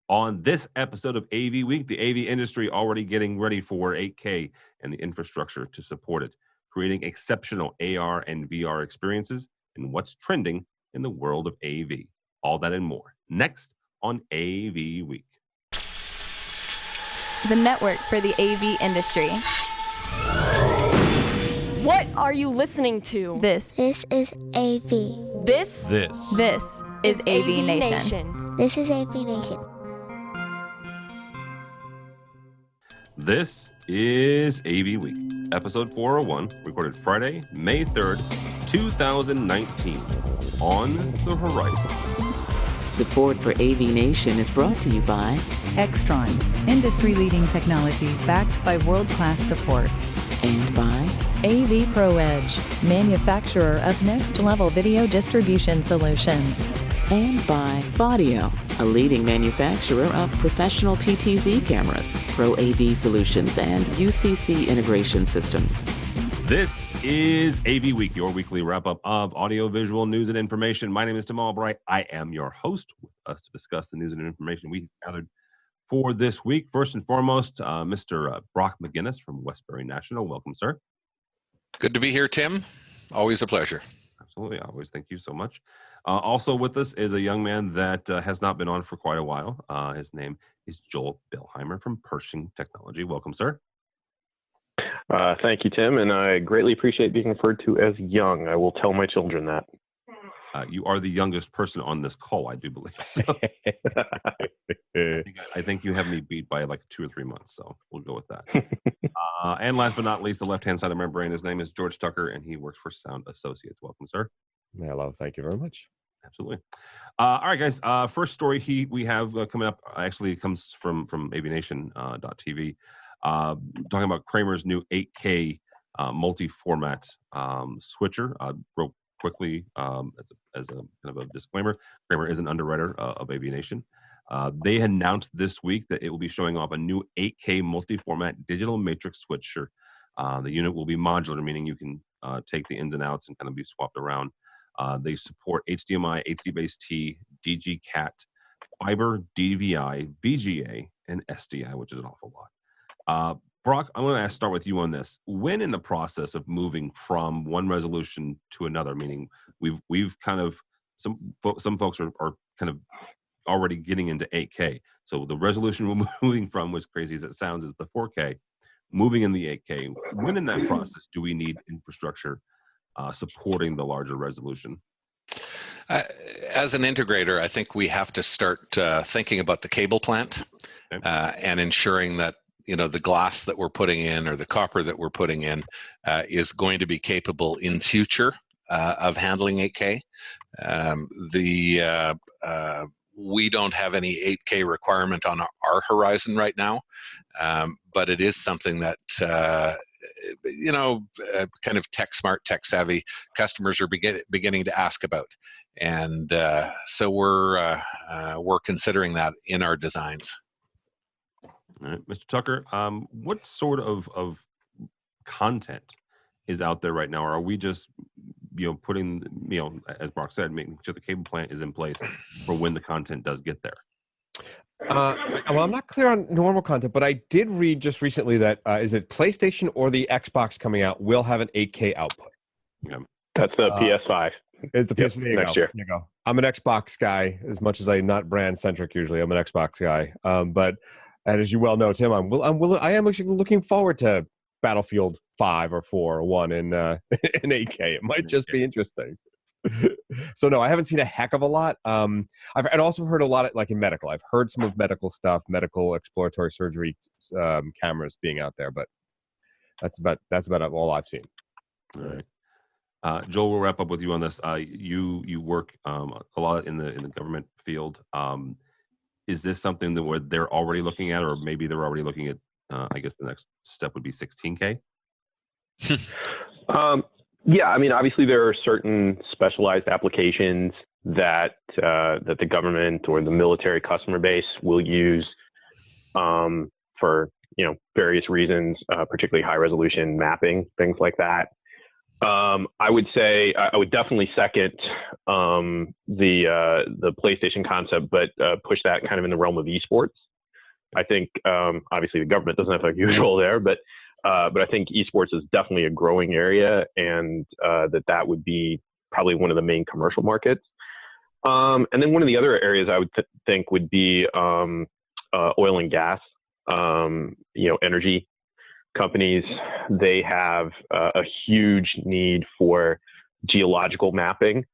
On this episode of AV Week, the AV industry already getting ready for 8K and the infrastructure to support it, creating exceptional AR and VR experiences, and what's trending in the world of AV. All that and more. Next on AV Week. The network for the AV industry. What are you listening to? This is AV. This is AVNation. This is AVNation. This is AV Week, episode 401, recorded Friday, May 3rd, 2019. On the horizon. Support for AVNation is brought to you by Extron, industry-leading technology backed by world-class support. And by AV Pro Edge, manufacturer of next-level video distribution solutions. And by Audio, a leading manufacturer of professional PTZ cameras, Pro AV solutions, and UCC integration systems. This is AV Week, your weekly wrap-up of audio-visual news and information. My name is Tim Albright. I am your host. With us to discuss the news and information we gathered for this week. First and foremost, Mr. Brock McGinnis from Westbury National. Welcome, sir. Good to be here, Tim. Always a pleasure. Absolutely. Always. Thank you so much. Also with us is a young man that has not been on for quite a while. His name is Joel Billheimer from Pershing Technology. Welcome, sir. Thank you, Tim, and I greatly appreciate being referred to as young. I will tell my children that. You are the youngest person on this call, I do believe. So. I think you have me beat by like 2 or 3 months, so we'll go with that. And last but not least, the left-hand side of my brain, his name is George Tucker, and he works for Sound Associates. Welcome, sir. Hello, thank you very much. Absolutely. All right, guys. First story we have coming up actually comes from AVNation.tv, talking about Kramer's new 8K multi-format switcher. Real quickly, as a kind of a disclaimer, Kramer is an underwriter of AVNation. They announced this week that it will be showing off a new 8K multi-format digital matrix switcher. The unit will be modular, meaning you can take the ins and outs and kind of be swapped around. They support HDMI, HD-Base-T, DG-CAT, fiber, DVI, VGA, and SDI, which is an awful lot. Brock, I'm going to start with you on this. When in the process of moving from one resolution to another, meaning we've kind of some folks are kind of already getting into 8K. So the resolution we're moving from, as crazy as it sounds, is the 4K. Moving in the 8K. When in that process do we need infrastructure supporting the larger resolution? As an integrator, I think we have to start thinking about the cable plant and ensuring that the glass that we're putting in or the copper that we're putting in is going to be capable in future of handling 8K. We don't have any 8K requirement on our horizon right now, but it is something that kind of tech smart, tech savvy customers are beginning to ask about, and so we're considering that in our designs. All right, Mr. Tucker, what sort of content is out there right now? Or are we just putting, as Brock said, making sure the cable plant is in place for when the content does get there? Well, I'm not clear on normal content, but I did read just recently that is it PlayStation or the Xbox coming out will have an 8K output. Okay. That's the PS5. Is the PS5 next year? There you go. I'm an Xbox guy, as much as I'm not brand centric. Usually, I'm an Xbox guy. And as you well know, Tim, I am actually looking forward to Battlefield 5 or 4 or 1 in 8K. It might just be interesting. So no, I haven't seen a heck of a lot. I'd also heard a lot like in medical. I've heard some of medical stuff, medical exploratory surgery cameras being out there, but that's about all I've seen. All right, Joel, we'll wrap up with you on this. You work a lot in the government field. Is this something that where they're already looking at, or maybe they're already looking at? I guess the next step would be 16K. Yeah, I mean, obviously there are certain specialized applications that the government or the military customer base will use for various reasons, particularly high resolution mapping, things like that. I would say I would definitely second the PlayStation concept, but push that kind of in the realm of esports. I think obviously the government doesn't have a huge role there, but I think esports is definitely a growing area, and that would be probably one of the main commercial markets. And then one of the other areas I would think would be oil and gas. Energy companies, they have a huge need for geological mapping,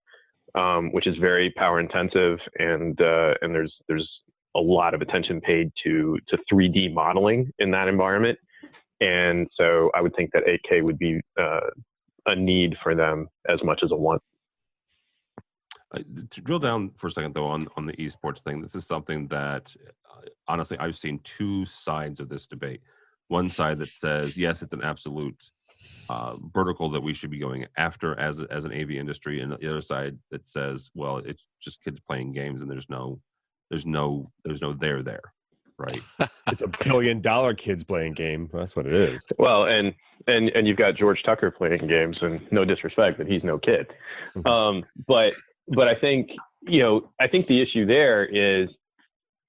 which is very power intensive, and there's a lot of attention paid to 3D modeling in that environment. And so I would think that 8K would be a need for them as much as a want. To drill down for a second, though, on the esports thing, this is something that honestly I've seen two sides of this debate. One side that says, yes, it's an absolute vertical that we should be going after as an AV industry, and the other side that says, well, it's just kids playing games, and there's no there, right? It's $1 billion kids playing game. That's what it is. Well, and you've got George Tucker playing games, and no disrespect, but he's no kid. But I think the issue there is,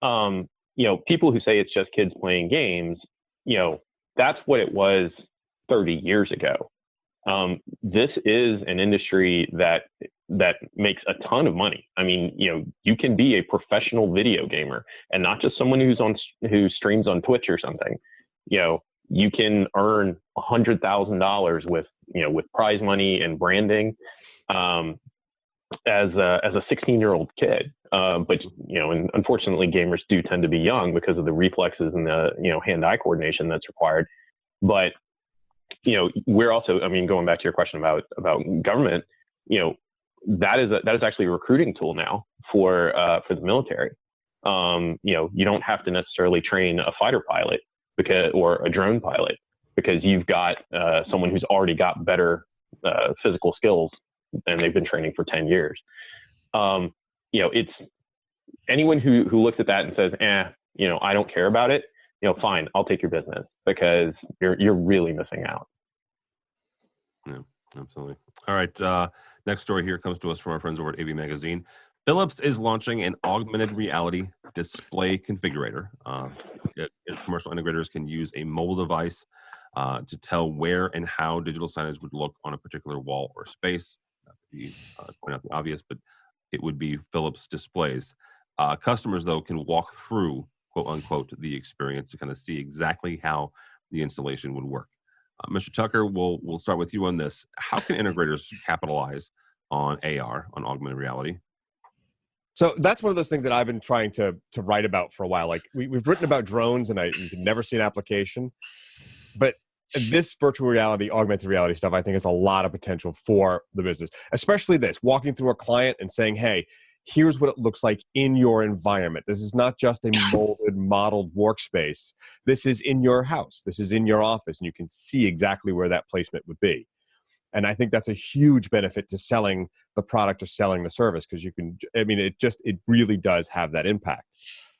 people who say it's just kids playing games, that's what it was 30 years ago. This is an industry that makes a ton of money. I mean, you can be a professional video gamer, and not just someone who streams on Twitch or something. You can earn $100,000 with prize money and branding as a 16-year-old kid. But and unfortunately, gamers do tend to be young because of the reflexes and the hand-eye coordination that's required. But we're also, going back to your question about government, that is actually a recruiting tool now for the military. You don't have to necessarily train a fighter pilot or a drone pilot, because you've got someone who's already got better physical skills, and they've been training for 10 years. It's anyone who looks at that and says, I don't care about it, fine, I'll take your business, because you're really missing out. Yeah, absolutely. All right. Next story here comes to us from our friends over at AV Magazine. Philips is launching an augmented reality display configurator. Commercial integrators can use a mobile device to tell where and how digital signage would look on a particular wall or space. Not to point out the obvious, but it would be Philips displays. Customers, though, can walk through, quote unquote, the experience to kind of see exactly how the installation would work. Mr. Tucker, we'll start with you on this. How can integrators capitalize on AR, on augmented reality? So that's one of those things that I've been trying to write about for a while. Like we've written about drones, and you can never see an application, but this virtual reality, augmented reality stuff, I think has a lot of potential for the business, especially this, walking through a client and saying, hey, here's what it looks like in your environment. This is not just a modeled workspace. This is in your house. This is in your office, and you can see exactly where that placement would be. And I think that's a huge benefit to selling the product or selling the service, because it really does have that impact.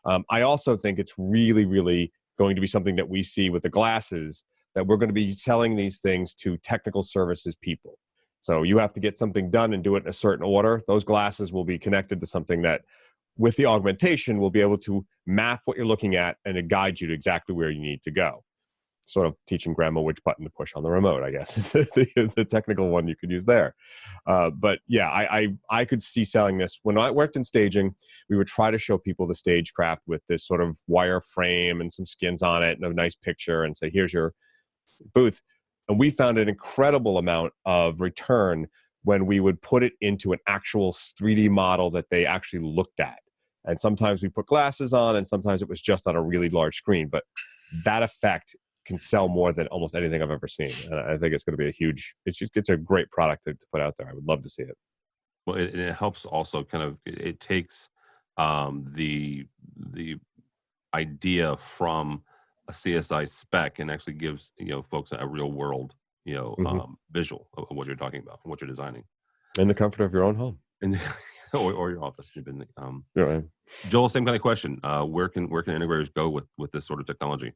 I also think it's really, really going to be something that we see with the glasses, that we're going to be selling these things to technical services people. So you have to get something done and do it in a certain order. Those glasses will be connected to something that, with the augmentation, will be able to map what you're looking at and to guide you to exactly where you need to go. Sort of teaching grandma which button to push on the remote, I guess, is the technical one you could use there. But yeah, I could see selling this. When I worked in staging, we would try to show people the stagecraft with this sort of wire frame and some skins on it and a nice picture, and say, here's your booth. And we found an incredible amount of return when we would put it into an actual 3D model that they actually looked at. And sometimes we put glasses on, and sometimes it was just on a really large screen. But that effect can sell more than almost anything I've ever seen. And I think it's going to be it's a great product to put out there. I would love to see it. Well, it helps also it takes the idea from a CSI spec and actually gives folks a real world visual of what you're talking about and what you're designing in the comfort of your own home or your office. Right. Joel, same kind of question. Where can integrators go with this sort of technology?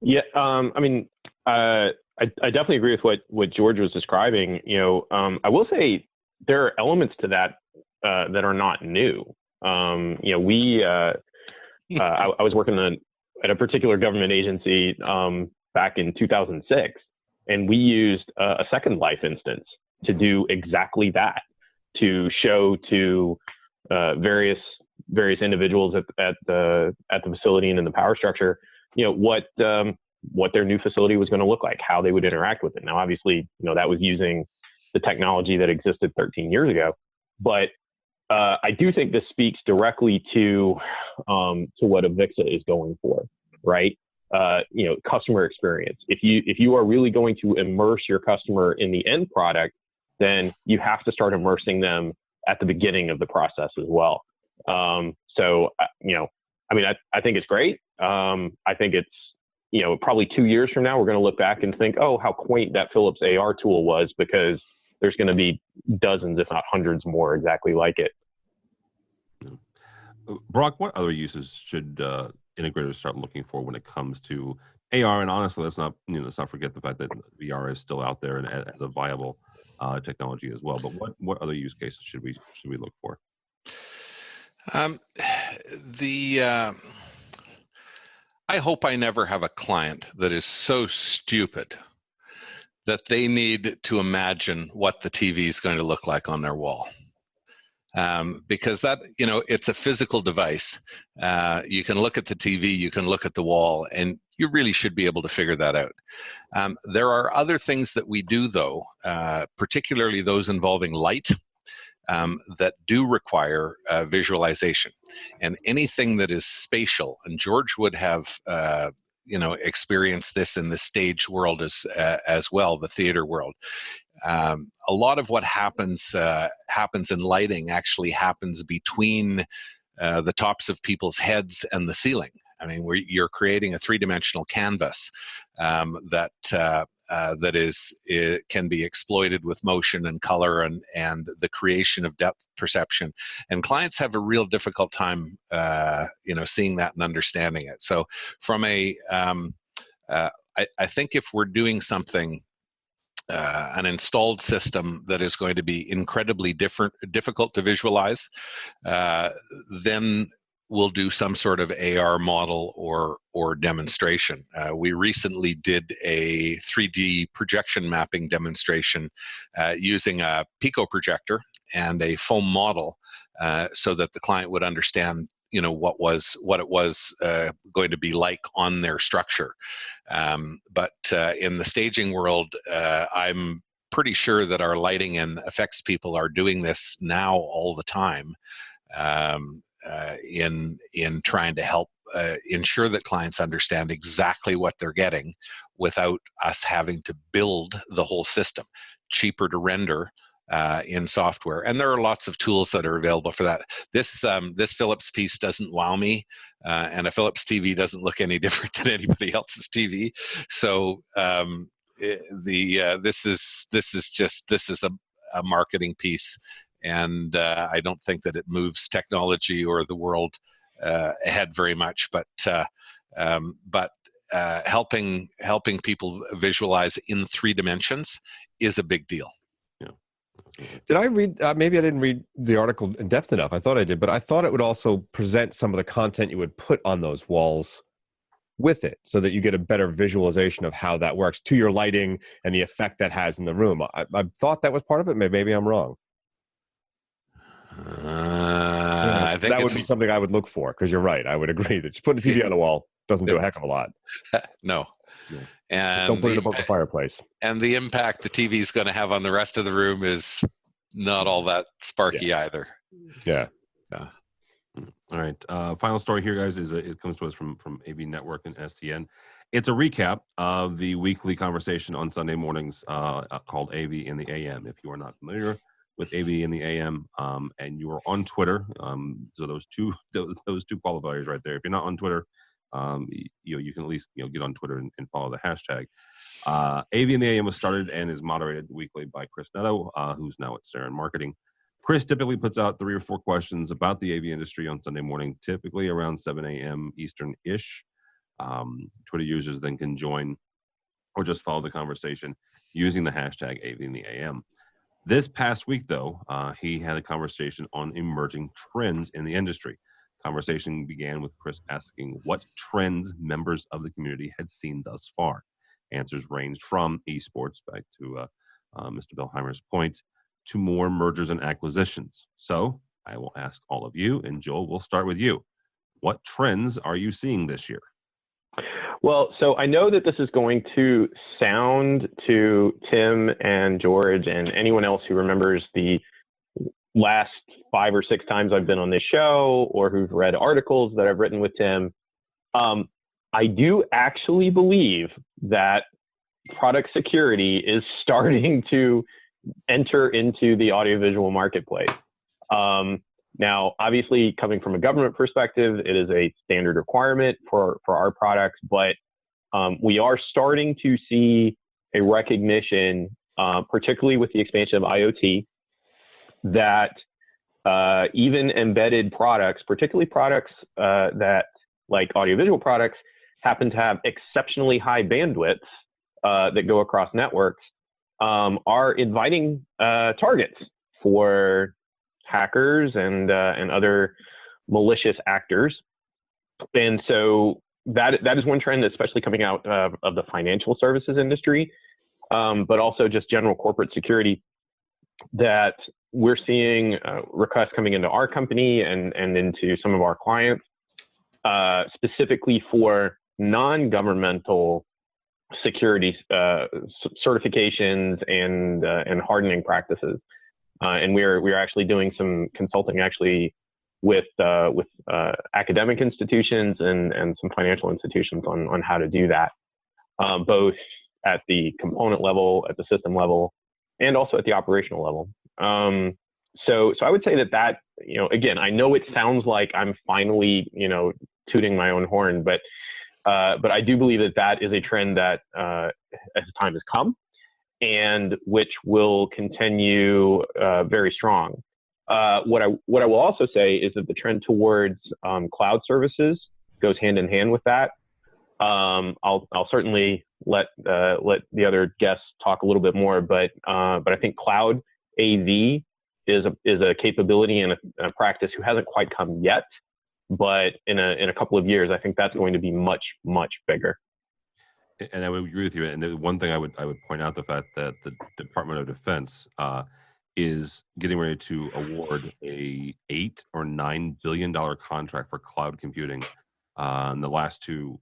Yeah, I I definitely agree with what George was describing. I will say there are elements to that that are not new. I was working at a particular government agency back in 2006, and we used a Second Life instance to do exactly that, to show to various individuals at the facility and in the power structure, what their new facility was going to look like, how they would interact with it. Now, obviously, that was using the technology that existed 13 years ago, but I do think this speaks directly to what Avixa is going for, right? Customer experience. If you are really going to immerse your customer in the end product, then you have to start immersing them at the beginning of the process as well. I think it's great. I think it's, probably 2 years from now, we're going to look back and think, oh, how quaint that Philips AR tool was, because there's going to be dozens, if not hundreds more exactly like it. Brock, what other uses should integrators start looking for when it comes to AR? And honestly, let's not forget the fact that VR is still out there and as a viable technology as well. But what other use cases should we look for? I hope I never have a client that is so stupid that they need to imagine what the TV is going to look like on their wall. Because that, it's a physical device. You can look at the TV, you can look at the wall, and you really should be able to figure that out. There are other things that we do, though, particularly those involving light, that do require visualization. And anything that is spatial, and George would have experienced this in the stage world as well, the theater world. A lot of what happens in lighting actually happens between the tops of people's heads and the ceiling. I mean, you're creating a three-dimensional canvas that can be exploited with motion and color and the creation of depth perception. And clients have a real difficult time, seeing that and understanding it. So, from I think if we're doing something, an installed system that is going to be incredibly difficult to visualize, then we'll do some sort of AR model or demonstration. We recently did a 3D projection mapping demonstration using a Pico projector and a foam model, so that the client would understand what it was going to be like on their structure. But in the staging world, I'm pretty sure that our lighting and effects people are doing this now all the time, in trying to help ensure that clients understand exactly what they're getting without us having to build the whole system. Cheaper to render in software, and there are lots of tools that are available for that. This Philips piece doesn't wow me, and a Philips TV doesn't look any different than anybody else's TV. So this is a marketing piece, and I don't think that it moves technology or the world ahead very much. But helping people visualize in 3 dimensions is a big deal. Did I read, maybe I didn't read the article in depth enough. I thought I did, but I thought it would also present some of the content you would put on those walls with it, so that you get a better visualization of how that works to your lighting and the effect that has in the room. I thought that was part of it. Maybe I'm wrong. I think that would be something I would look for, because you're right. I would agree that just putting a TV on the wall doesn't do a heck of a lot. No. Yeah. And just don't put it above the fireplace. And the impact the TV is going to have on the rest of the room is not all that sparky either. Yeah. All right. Final story here, guys, is it comes to us from AV Network and SCN. It's a recap of the weekly conversation on Sunday mornings called AV in the AM. If you are not familiar with AV in the AM, and you are on Twitter, so those two qualifiers right there. If you're not on Twitter, you can at least get on Twitter and follow the hashtag. AV in the AM was started and is moderated weekly by Chris Netto, who's now at Stern Marketing. Chris typically puts out 3 or 4 questions about the AV industry on Sunday morning, typically around 7 a.m. Eastern-ish. Twitter users then can join or just follow the conversation using the hashtag AVNAM. This past week, though, he had a conversation on emerging trends in the industry. Conversation began with Chris asking what trends members of the community had seen thus far. Answers ranged from esports, back to Mr. Bellheimer's point, to more mergers and acquisitions. So I will ask all of you, and Joel, we'll start with you. What trends are you seeing this year? Well, so I know that this is going to sound to Tim and George and anyone else who remembers the last 5 or 6 times I've been on this show or who've read articles that I've written with Tim. I do actually believe that product security is starting to enter into the audiovisual marketplace. Now, obviously, coming from a government perspective, it is a standard requirement for our products, but we are starting to see a recognition, particularly with the expansion of IoT, that even embedded products, particularly products that, like audiovisual products, happen to have exceptionally high bandwidths that go across networks, are inviting targets for hackers and other malicious actors. And so that is one trend that's especially coming out of the financial services industry, but also just general corporate security, that we're seeing requests coming into our company and into some of our clients, specifically for non-governmental security certifications and hardening practices. And we're actually doing some consulting with academic institutions and some financial institutions on how to do that, both at the component level, at the system level, and also at the operational level. So I would say that, again, I know it sounds like I'm finally, tooting my own horn, but I do believe that is a trend that, as time has come, and which will continue very strong. What I will also say is that the trend towards cloud services goes hand in hand with that. I'll certainly let the other guests talk a little bit more, but I think cloud AV is a capability and a practice who hasn't quite come yet, but in a couple of years, I think that's going to be much, much bigger. And I would agree with you. And the one thing I would point out, the fact that the Department of Defense is getting ready to award a $8 or $9 billion contract for cloud computing. And the last 2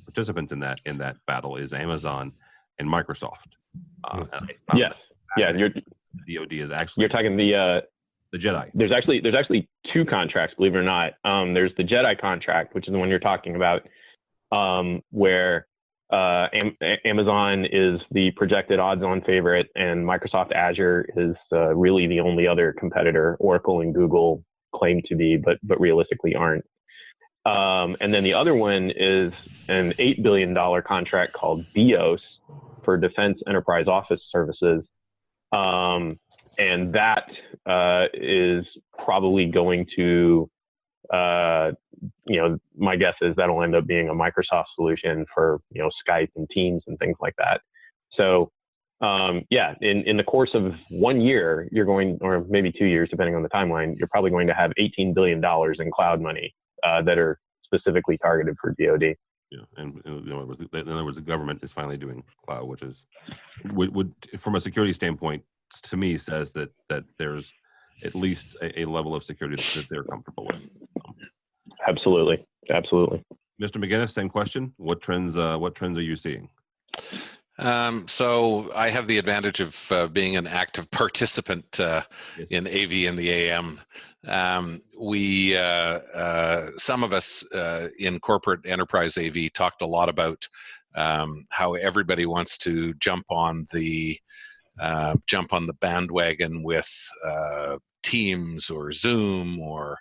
participants in that battle is Amazon and Microsoft. Yes, yeah. DoD is actually, you're talking the JEDI. There's actually 2 contracts, believe it or not. There's the JEDI contract, which is the one you're talking about, where Amazon is the projected odds-on favorite, and Microsoft Azure is really the only other competitor. Oracle and Google claim to be, but realistically aren't. And then the other one is an $8 billion contract called BEOS for Defense Enterprise Office Services. And that is probably going to, my guess is that'll end up being a Microsoft solution for, Skype and Teams and things like that. So, in the course of 1 year, you're going, or maybe 2 years, depending on the timeline, you're probably going to have $18 billion in cloud money that are specifically targeted for DoD. Yeah, and in other words, the government is finally doing cloud, which is would from a security standpoint, to me, says that there's at least a level of security that they're comfortable with. Absolutely. Mr. McGinnis, same question. What trends are you seeing? So I have the advantage of being an active participant in AV and the AM. We, some of us in corporate enterprise AV talked a lot about how everybody wants to jump on the bandwagon with Teams or Zoom or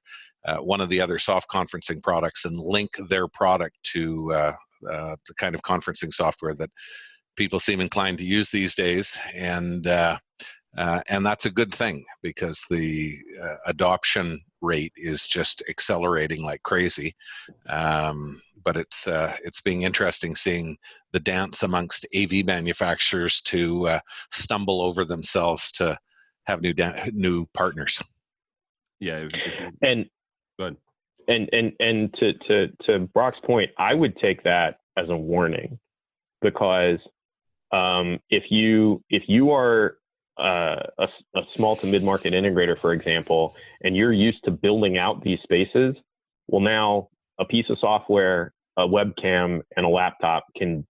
one of the other soft conferencing products and link their product to the kind of conferencing software that people seem inclined to use these days, and that's a good thing because the adoption rate is just accelerating like crazy. but it's being interesting seeing the dance amongst AV manufacturers to stumble over themselves to have new partners. Yeah, and good. And to Brock's point, I would take that as a warning, because if you are a small to mid-market integrator, for example, and you're used to building out these spaces, well, now a piece of software, a webcam, and a laptop can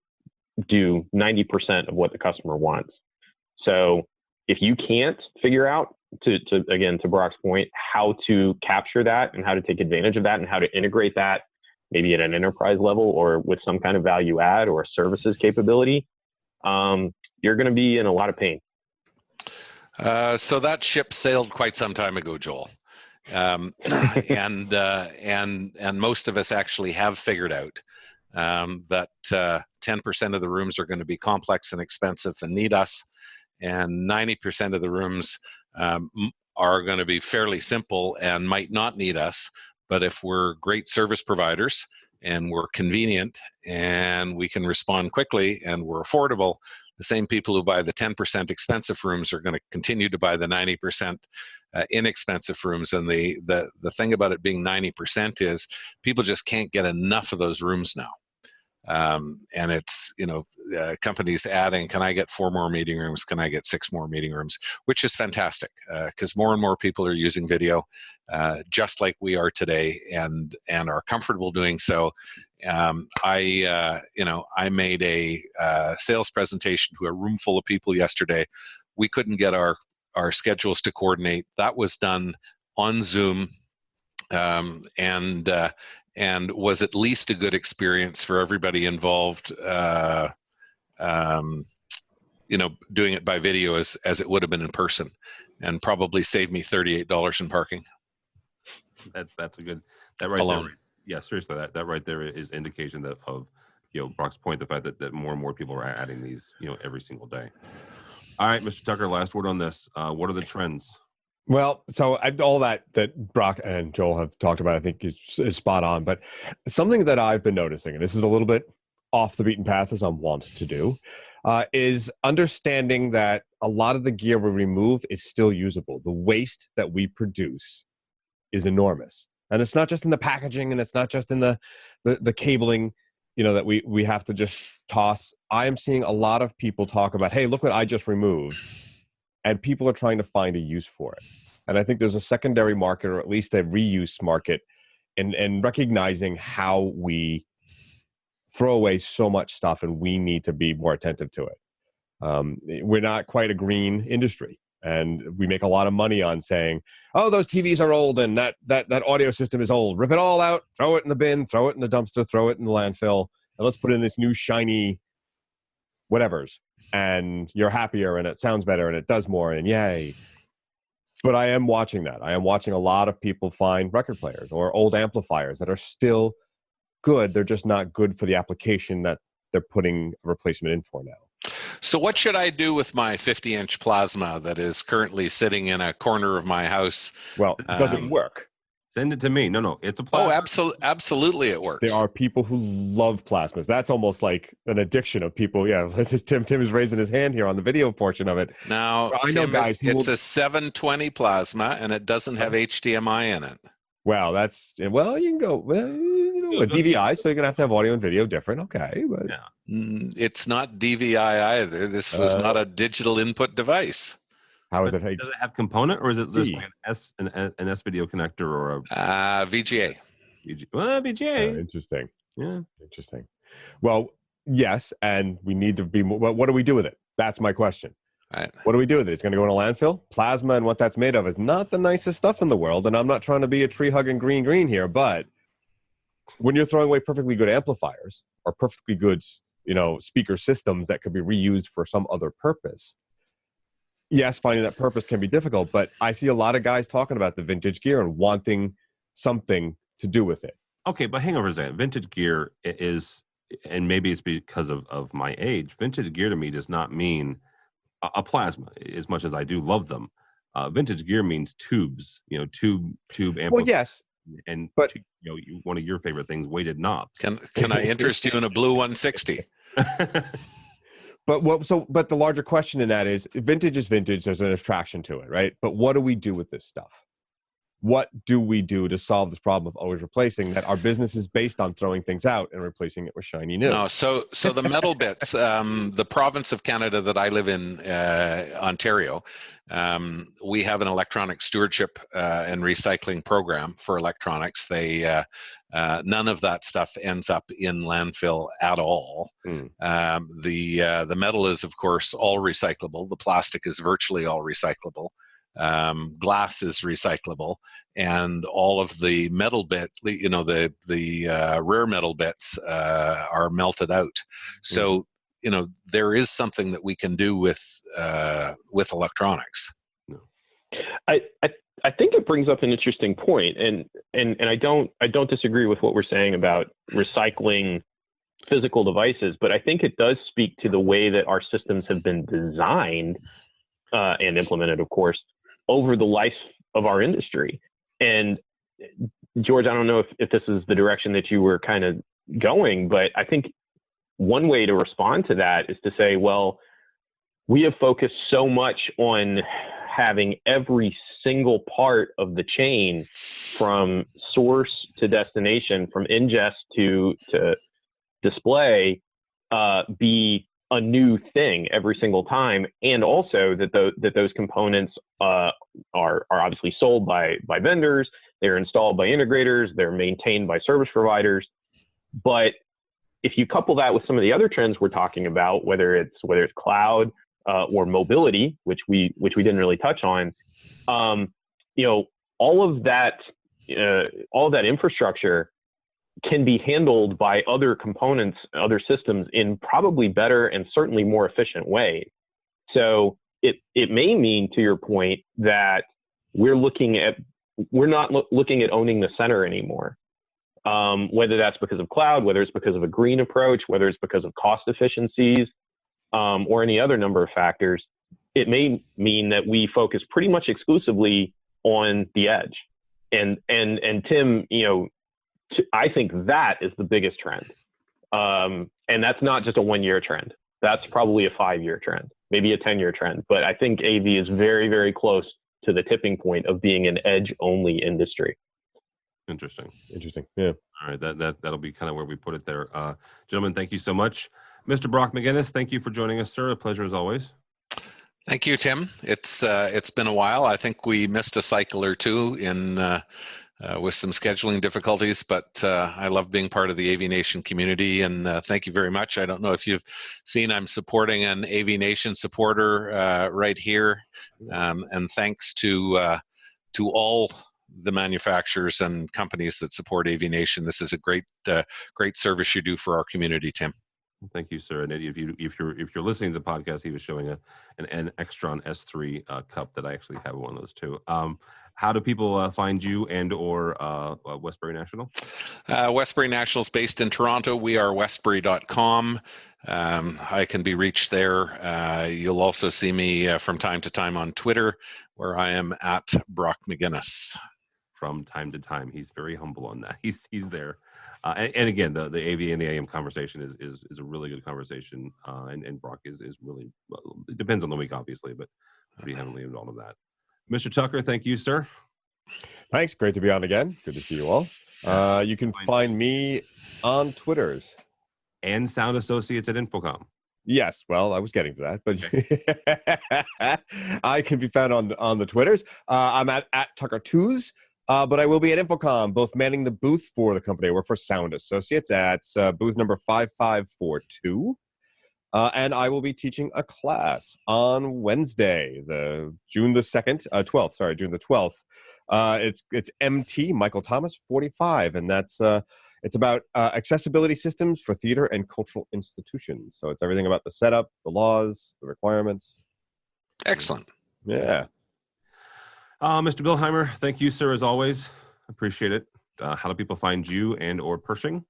do 90% of what the customer wants. So if you can't figure out, to Brock's point, how to capture that and how to take advantage of that and how to integrate that maybe at an enterprise level or with some kind of value add or services capability, you're going to be in a lot of pain. So that ship sailed quite some time ago, Joel. And most of us actually have figured out that 10% of the rooms are going to be complex and expensive and need us, and 90% of the rooms are going to be fairly simple and might not need us. But if we're great service providers and we're convenient and we can respond quickly and we're affordable, the same people who buy the 10% expensive rooms are going to continue to buy the 90% inexpensive rooms. And the thing about it being 90% is people just can't get enough of those rooms now. And it's, companies adding, can I get 4 more meeting rooms? Can I get 6 more meeting rooms? Which is fantastic, because more and more people are using video, just like we are today, and are comfortable doing so. I made a sales presentation to a room full of people yesterday. We couldn't get our schedules to coordinate. That was done on Zoom, and was at least a good experience for everybody involved, doing it by video as it would have been in person, and probably saved me $38 in parking. That's a good, that right alone. There, yeah, seriously, that right there is indication of Brock's point, the fact that more and more people are adding these, every single day. All right, Mr. Tucker, last word on this. What are the trends? Well, so all that Brock and Joel have talked about, I think is spot on. But something that I've been noticing, and this is a little bit off the beaten path as I'm wont to do, is understanding that a lot of the gear we remove is still usable. The waste that we produce is enormous. And it's not just in the packaging, and it's not just in the cabling, that we have to just toss. I am seeing a lot of people talk about, hey, look what I just removed. And people are trying to find a use for it. And I think there's a secondary market, or at least a reuse market, and recognizing how we throw away so much stuff, and we need to be more attentive to it. We're not quite a green industry, and we make a lot of money on saying, oh, those TVs are old, and that audio system is old. Rip it all out, throw it in the bin, throw it in the dumpster, throw it in the landfill, and let's put in this new shiny whatevers. And you're happier, and it sounds better, and it does more, and yay. But I am watching that. I am watching a lot of people find record players or old amplifiers that are still good. They're just not good for the application that they're putting a replacement in for now. So what should I do with my 50-inch plasma that is currently sitting in a corner of my house? Well, it doesn't work. Send it to me. No, it's a plasma. Oh, absolutely it works. There are people who love plasmas. That's almost like an addiction of people. Yeah, Tim is raising his hand here on the video portion of it. Now, I know, Tim, guys, it's a 720 plasma, and it doesn't have HDMI in it. Well, you can go a DVI, so you're gonna have to have audio and video different. Okay, but yeah. It's not DVI either. This was not a digital input device. How is it? Does it have component, or is it just like an S video connector, or a VGA? VGA. Interesting. Yeah, interesting. Well, yes, and we need to be more. What do we do with it? That's my question. Right. What do we do with it? It's going to go in a landfill. Plasma and what that's made of is not the nicest stuff in the world, and I'm not trying to be a tree hugging green here, but when you're throwing away perfectly good amplifiers or perfectly good, speaker systems that could be reused for some other purpose. Yes, finding that purpose can be difficult, but I see a lot of guys talking about the vintage gear and wanting something to do with it. Okay, but hang on for a second. Vintage gear is, and maybe it's because of my age, vintage gear to me does not mean a plasma, as much as I do love them. Vintage gear means tubes, tube amplifiers. Well, yes, and But- one of your favorite things, weighted knobs. Can I interest you in a blue 160? But the larger question in that is vintage. There's an attraction to it, right? But what do we do with this stuff? What do we do to solve this problem of always replacing? That our business is based on throwing things out and replacing it with shiny new. No, so the metal bits, the province of Canada that I live in, Ontario, we have an electronic stewardship and recycling program for electronics. They none of that stuff ends up in landfill at all. The metal is, of course, all recyclable. The plastic is virtually all recyclable. Glass is recyclable, and all of the metal bit, the rare metal bits are melted out. So there is something that we can do with electronics. I think it brings up an interesting point, and I don't disagree with what we're saying about recycling physical devices, but I think it does speak to the way that our systems have been designed and implemented, of course, over the life of our industry. And George, I don't know if this is the direction that you were kind of going, but I think one way to respond to that is to say, well, we have focused so much on having every single part of the chain from source to destination, from ingest to display, be a new thing every single time, and also that those components are obviously sold by vendors, they're installed by integrators, they're maintained by service providers. But if you couple that with some of the other trends we're talking about, whether it's cloud or mobility, which we didn't really touch on, all of that infrastructure can be handled by other components, other systems in probably better and certainly more efficient ways. So it may mean, to your point, that we're not looking at owning the center anymore. Whether that's because of cloud, whether it's because of a green approach, whether it's because of cost efficiencies, or any other number of factors, it may mean that we focus pretty much exclusively on the edge. And Tim, I think that is the biggest trend. And that's not just a 1-year trend. That's probably a 5-year trend, maybe a 10-year trend. But I think AV is very, very close to the tipping point of being an edge-only industry. Interesting. Yeah. All right. That'll be kind of where we put it there. Gentlemen, thank you so much. Mr. Brock McGinnis, thank you for joining us, sir. A pleasure as always. Thank you, Tim. It's been a while. I think we missed a cycle or two with some scheduling difficulties, but I love being part of the AVNation community, and thank you very much. I don't know if you've seen, I'm supporting an AVNation supporter right here, and thanks to all the manufacturers and companies that support AVNation. This is a great service you do for our community, Tim. Thank you, sir. And if you're listening to the podcast, he was showing an Extron S3 cup that I actually have one of those too. How do people find you and or Westbury National? Westbury National is based in Toronto. We are westbury.com. I can be reached there. You'll also see me from time to time on Twitter, where I am at Brock McGinnis. From time to time, he's very humble on that. He's there. And again, the AV and the AM conversation is a really good conversation. And Brock is really, well, it depends on the week, obviously, but pretty heavily involved in that. Mr. Tucker, thank you, sir. Thanks. Great to be on again. Good to see you all. You can find me on Twitters. And Sound Associates at Infocom. Yes, well, I was getting to that, but I can be found on the Twitters. I'm at Tucker2s. But I will be at Infocom, both manning the booth for the company. I work for Sound Associates at booth number 5542. And I will be teaching a class on Wednesday, June the 12th. It's MT, Michael Thomas, 45. And that's it's about accessibility systems for theater and cultural institutions. So it's everything about the setup, the laws, the requirements. Excellent. Yeah. Mr. Billheimer, thank you, sir, as always. Appreciate it. How do people find you and or Pershing?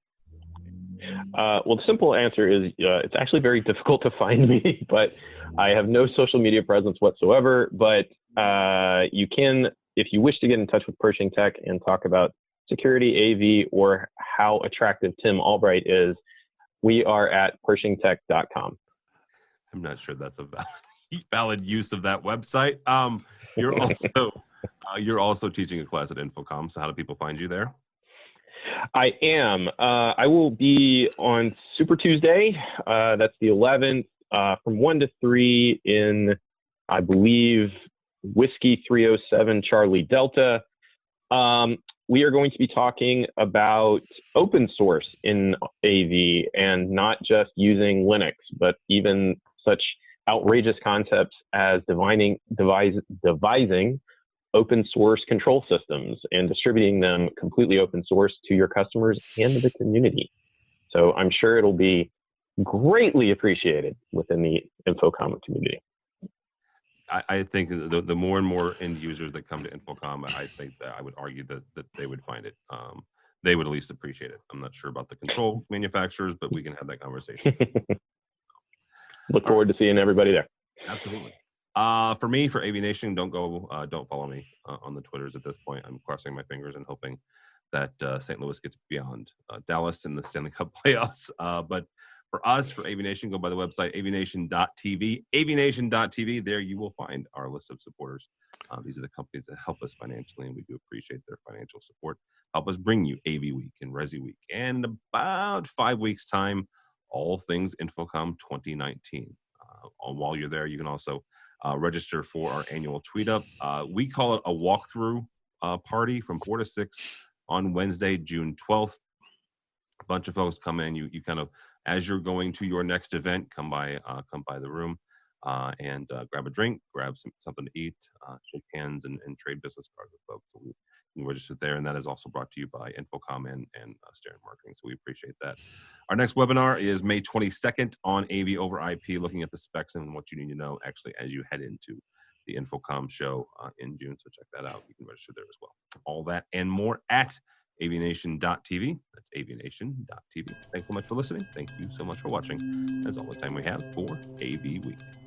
Well, the simple answer is it's actually very difficult to find me, but I have no social media presence whatsoever. But you can, if you wish to get in touch with Pershing Tech and talk about security, AV, or how attractive Tim Albright is, we are at pershingtech.com. I'm not sure that's a valid use of that website. You're also teaching a class at Infocom. So how do people find you there? I am. I will be on Super Tuesday. That's the 11th, from 1 to 3 in, I believe, Whiskey 307 Charlie Delta. We are going to be talking about open source in AV and not just using Linux, but even such outrageous concepts as devising open source control systems and distributing them completely open source to your customers and the community. So I'm sure it'll be greatly appreciated within the Infocom community. I think the more and more end users that come to Infocom, I think that I would argue that they would find it. They would at least appreciate it. I'm not sure about the control manufacturers, but we can have that conversation. Look forward to seeing everybody there. Absolutely. For me, for AVNation, don't follow me on the Twitters at this point. I'm crossing my fingers and hoping that St. Louis gets beyond Dallas in the Stanley Cup playoffs. But for us, for AVNation, go by the website, avnation.tv. avnation.tv. There you will find our list of supporters. These are the companies that help us financially, and we do appreciate their financial support. Help us bring you AVWeek and ResiWeek. And in about 5 weeks' time, all things Infocom 2019. While you're there, you can also register for our annual tweet up. We call it a walkthrough party from 4 to 6 on Wednesday, June 12th. A bunch of folks come in. You kind of, as you're going to your next event, come by the room and grab a drink, grab something to eat, shake hands, and trade business cards with folks. So we can register there, and that is also brought to you by Infocom and Stern Marketing. So we appreciate that. Our next webinar is May 22nd on AV over IP, looking at the specs and what you need to know actually as you head into the Infocom show in June. So check that out. You can register there as well. All that and more at avnation.tv. That's avnation.tv. Thanks so much for listening. Thank you so much for watching. That's all the time we have for AV Week.